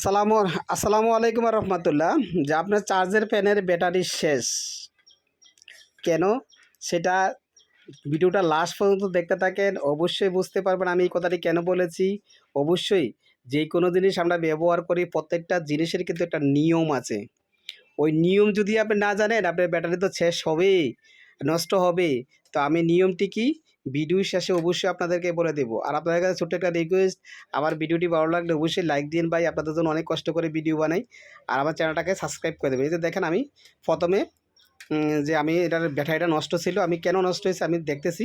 আসসালামু আসসালামু আলাইকুম রহমতুল্লাহ। যে আপনার চার্জের ফ্যানের ব্যাটারি শেষ কেন, সেটা ভিডিওটা লাস্ট পর্যন্ত দেখতে থাকেন, অবশ্যই বুঝতে পারবেন আমি এই কথাটি কেন বলেছি। অবশ্যই যে কোনো জিনিস আমরা ব্যবহার করি, প্রত্যেকটা জিনিসের কিন্তু একটা নিয়ম আছে। ওই নিয়ম যদি আপনি না জানেন, আপনার ব্যাটারি তো শেষ হবেই, নষ্ট হবে। তো আমি নিয়মটি কি ভিডিও শেষে অবশ্যই আপনাদেরকে বলে দেবো। আর আপনাদের কাছে ছোট্ট একটা রিকোয়েস্ট, আমার ভিডিওটি ভালো লাগলে অবশ্যই লাইক দিন ভাই, আপনাদের জন্য অনেক কষ্ট করে ভিডিও বানাই। আর আমার চ্যানেলটাকে সাবস্ক্রাইব করে দেবেন। এই যে দেখেন, আমি প্রথমে যে আমি এটার ব্যাটারিটা নষ্ট ছিল, আমি কেন নষ্ট হয়েছে আমি দেখতেছি।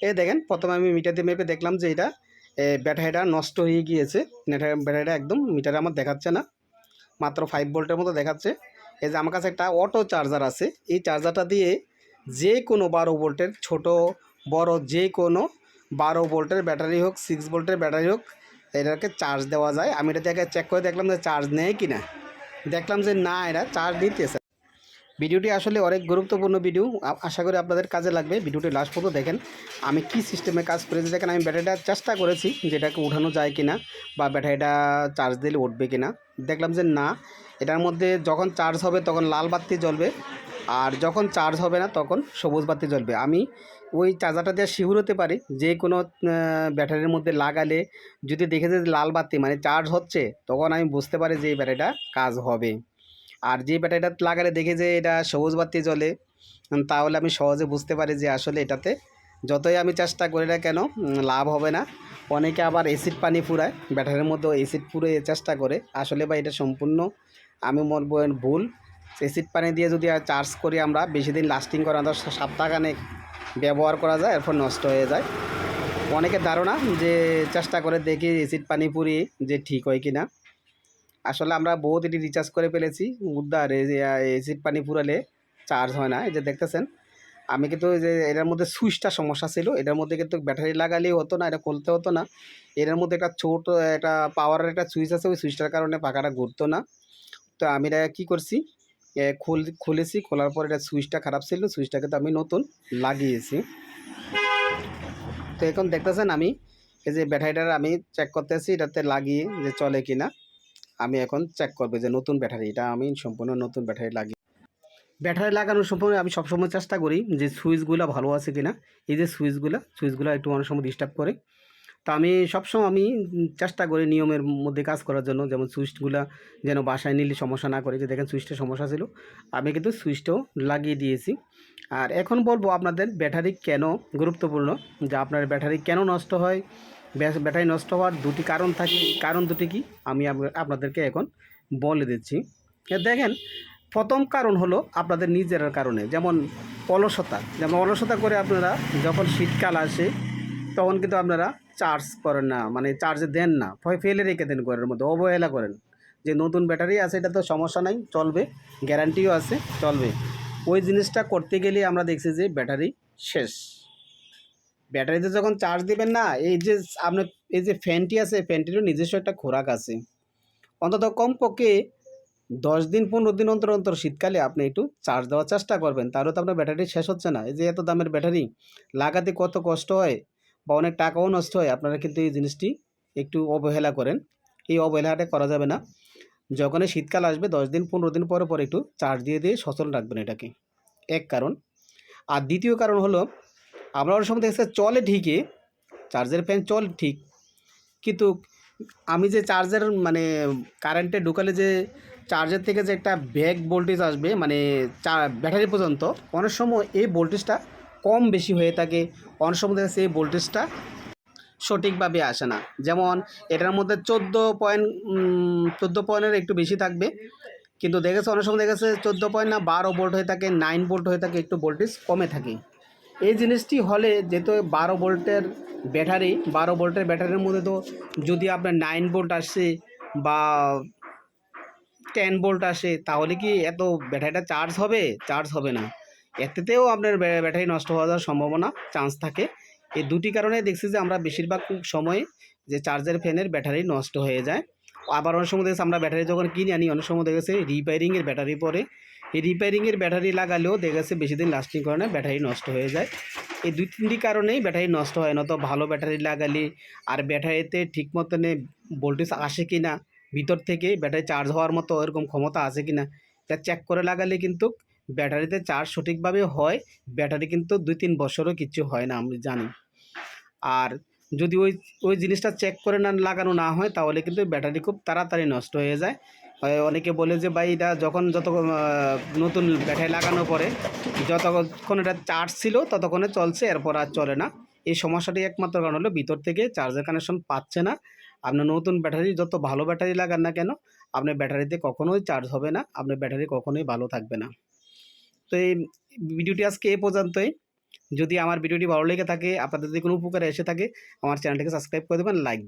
এই দেখেন, প্রথমে আমি মিটার দিয়ে মেপে দেখলাম যে এটা ব্যাটারিটা নষ্ট হয়ে গিয়েছে। ব্যাটারিটা একদম মিটারে আমার দেখাচ্ছে না, মাত্র 5 ভোল্টের মতো দেখাচ্ছে। এই যে আমার কাছে একটা অটো চার্জার আছে, এই চার্জারটা দিয়ে যে কোনো 12 ভোল্টের ছোট বড় যে কোনো 12 ভোল্টের ব্যাটারি হোক, 6 ভোল্টের ব্যাটারি হোক, এটাকে চার্জ দেওয়া যায়। আমি এটা থেকে চেক করে দেখলাম যে চার্জ নেয় কি না, দেখলাম যে না, এটা চার্জ দিতেছে। ভিডিওটি আসলে অনেক গুরুত্বপূর্ণ ভিডিও, আশা করি আপনাদের কাজে লাগবে। ভিডিওটি লাস্ট পর্যন্ত দেখেন আমি কি সিস্টেমে কাজ করেছি। দেখেন, আমি ব্যাটারিটা চেষ্টা করেছি যেটাকে উঠানো যায় কিনা, বা ব্যাটারিটা চার্জ দিলে উঠবে কিনা। দেখলাম যে না, এটার মধ্যে যখন চার্জ হবে তখন লাল বাতি জ্বলবে, আর যখন চার্জ হবে না তখন সবুজ বাতি জ্বলবে। আমি ওই চার্জারটা দিয়ে শিওর হতে পারি যে কোনো ব্যাটারির মধ্যে লাগালে যদি দেখে যে লাল বাতি মানে চার্জ হচ্ছে, তখন আমি বুঝতে পারি যে এই ব্যাটারিটা কাজ হবে। আর যে ব্যাটারিটা লাগালে দেখে যে এটা সবুজ বাতি জ্বলে, তাহলে আমি সহজে বুঝতে পারি যে আসলে এটাতে যতই আমি চেষ্টা করি না কেন লাভ হবে না। অনেকে আবার অ্যাসিড পানি ফুরায়, ব্যাটারির মধ্যেও অ্যাসিড পুড়ে চেষ্টা করে, আসলে বা এটা সম্পূর্ণ আমি বলবো ভুল। অ্যাসিড পানি দিয়ে যদি চার্জ করি আমরা, বেশি দিন লাস্টিং করা, 7 সপ্তাহখানেক ব্যবহার করা যায়, এরপর নষ্ট হয়ে যায়। অনেকের ধারণা যে চেষ্টা করে দেখি অ্যাসিড পানি পুড়িয়ে যে ঠিক হয় কি না। আসলে আমরা বহুত এটি রিচার্জ করে ফেলেছি, উদ্ধার এই যে অ্যাসিড পানি ফুরালে চার্জ হয় না। এই যে দেখতেছেন, আমি কিন্তু এই যে এটার মধ্যে সুইচটা সমস্যা ছিল, এটার মধ্যে কিন্তু ব্যাটারি লাগালেই হতো না, এটা খুলতে হতো না। এটার মধ্যে একটা ছোট একটা পাওয়ারের একটা সুইচ আছে, ওই সুইচটার কারণে পাখাটা ঘুরতো না। তো আমি এটা কী করছি, খুলেছি, খোলার পর এটা সুইচটা খারাপ ছিল, সুইচটাকে তো আমি নতুন লাগিয়েছি। তো এখন দেখতেছেন আমি এই যে ব্যাটারিটার আমি চেক করতেছি এটাতে লাগিয়ে যে চলে কিনা। আমি এখন চেক করবো যে নতুন ব্যাটারি, এটা আমি সম্পূর্ণ নতুন ব্যাটারি লাগিয়ে ব্যাটারি লাগানোর সময় আমি সবসময় চেষ্টা করি যে সুইচগুলো ভালো আছে কিনা। এই যে সুইচগুলো একটু অনেক সময় ডিস্টার্ব করে। তো আমি সবসময় চেষ্টা করি নিয়মের মধ্যে কাজ করার জন্য, যেমন সুইচগুলো যেন বাসায় নিলে সমস্যা না করে। যে দেখেন সুইচটা সমস্যা ছিল, আমি কিন্তু সুইচটাও লাগিয়ে দিয়েছি। আর এখন বলবো আপনাদের ব্যাটারি কেন গুরুত্বপূর্ণ, যে আপনার ব্যাটারি কেন নষ্ট হয়। ব্যাটারি নষ্ট হওয়ার দুটি কারণ থাকে, কারণ দুটি কি আমি আপনাদেরকে এখন বলে দিচ্ছি। দেখেন, প্রথম কারণ হলো আপনাদের নিজের কারণে, যেমন অলসতা করে আপনারা যখন শীতকাল আসে তখন কিন্তু আপনারা চার্জ করেন না, মানে চার্জে দেন না, ফেলে রেখে দেন ঘরের মধ্যে, অবহেলা করেন। যে নতুন ব্যাটারি আছে এটা তো সমস্যা নাই, চলবে, গ্যারান্টিও আছে, চলবে। ওই জিনিসটা করতে গেলে আমরা দেখছি যে ব্যাটারি শেষ। ব্যাটারিতে যখন চার্জ দিবেন না, এই যে আপনার এই যে ফ্যানটি আছে, ফ্যানটিরও নিজস্ব একটা খোরাক আছে। অন্তত কমপক্ষে 10 দিন 15 দিন অন্তর অন্তর শীতকালে আপনি একটু চার্জ দেওয়ার চেষ্টা করবেন, তাহলে তো আপনার ব্যাটারি শেষ হচ্ছে না। এই যে এত দামের ব্যাটারি লাগাতে কত কষ্ট হয় বা অনেক টাকাও নষ্ট হয়, আপনারা কিন্তু এই জিনিসটি একটু অবহেলা করেন। এই অবহেলাটা করা যাবে না। যখনই শীতকাল আসবে 10 দিন 15 দিন পরে পরে একটু চার্জ দিয়ে দিয়ে সচল রাখবেন এটাকে, এক কারণ। আর দ্বিতীয় কারণ হলো, আমরা অনেক সময় দেখছি চলে ঠিকই, চার্জের ফ্যান চলে ঠিক, কিন্তু আমি যে চার্জের মানে কারেন্টে ঢুকালে যে চার্জের থেকে যে একটা ব্যাক ভোল্টেজ আসবে, মানে ব্যাটারি পর্যন্ত, অনেক সময় এই ভোল্টেজটা কম বেশি হয়ে থাকে। অনেক সময় দেখা যাচ্ছে এই ভোল্টেজটা সঠিকভাবে আসে না। যেমন এটার মধ্যে 14 পয়েন্টের একটু বেশি থাকবে, কিন্তু দেখেছে অনেক সময় দেখেছে 14 পয়েন্ট না 12 ভোল্ট হয়ে থাকে, 9 ভোল্ট হয়ে থাকে, একটু ভোল্টেজ কমে থাকে। এই জিনিসটি হলে যেহেতু 12 ভোল্টের ব্যাটারির মধ্যে তো যদি আপনার 9 ভোল্ট আসে বা 10 ভোল্ট আসে, তাহলে কি এত ব্যাটারিটা চার্জ হবে? চার্জ হবে না। এতেতেও আপনার ব্যাটারি নষ্ট হওয়ার সম্ভাবনা চান্স থাকে। এই দুটি কারণে দেখছি যে আমরা বেশিরভাগ সময় যে চার্জার ফ্যানের ব্যাটারি নষ্ট হয়ে যায়। আবার অনেক সময় দেখেছি আমরা ব্যাটারি যখন কিনে আনি, অনেক সময় দেখেছি রিপেয়ারিংয়ের ব্যাটারি পরে, এই রিপেয়ারিংয়ের ব্যাটারি লাগালেও দেখেছে বেশি দিন লাস্টিং করে না, ব্যাটারি নষ্ট হয়ে যায়। এই 2-3টি কারণেই ব্যাটারি নষ্ট হয় না। তো ভালো ব্যাটারি লাগালে আর ব্যাটারিতে ঠিক মতনে ভোল্টেজ আসে কি না, ভিতর থেকে ব্যাটারি চার্জ হওয়ার মতো এরকম ক্ষমতা আছে কি না তা চেক করে লাগালে কিন্তু ব্যাটারিতে চার্জ সঠিকভাবে হয়। ব্যাটারি কিন্তু 2-3 বছরও কিচ্ছু হয় না আমি জানি। আর যদি ওই ওই জিনিসটা চেক করে না লাগানো না হয় তাহলে কিন্তু ব্যাটারি খুব তাড়াতাড়ি নষ্ট হয়ে যায়। অনেকে বলে যে ভাই এটা যত নতুন ব্যাটারি লাগানোর পরে যতক্ষণ এটা চার্জ ছিল ততক্ষণে চলছে, এরপর আর চলে না। এই সমস্যাটি একমাত্র কারণ হলো ভিতর থেকে চার্জের কানেকশন পাচ্ছে না। আপনার নতুন ব্যাটারি যত ভালো ব্যাটারি লাগান না কেন আপনার ব্যাটারিতে কখনোই চার্জ হবে না, আপনার ব্যাটারি কখনোই ভালো থাকবে না। তো এই ভিডিওটি আজকে এ পর্যন্তই। যদি আমার ভিডিওটি ভালো লেগে থাকে, আপনাদের যদি কোনো উপকারে এসে থাকে, আমার চ্যানেলটিকে সাবস্ক্রাইব করে দেবেন, লাইক দিবেন।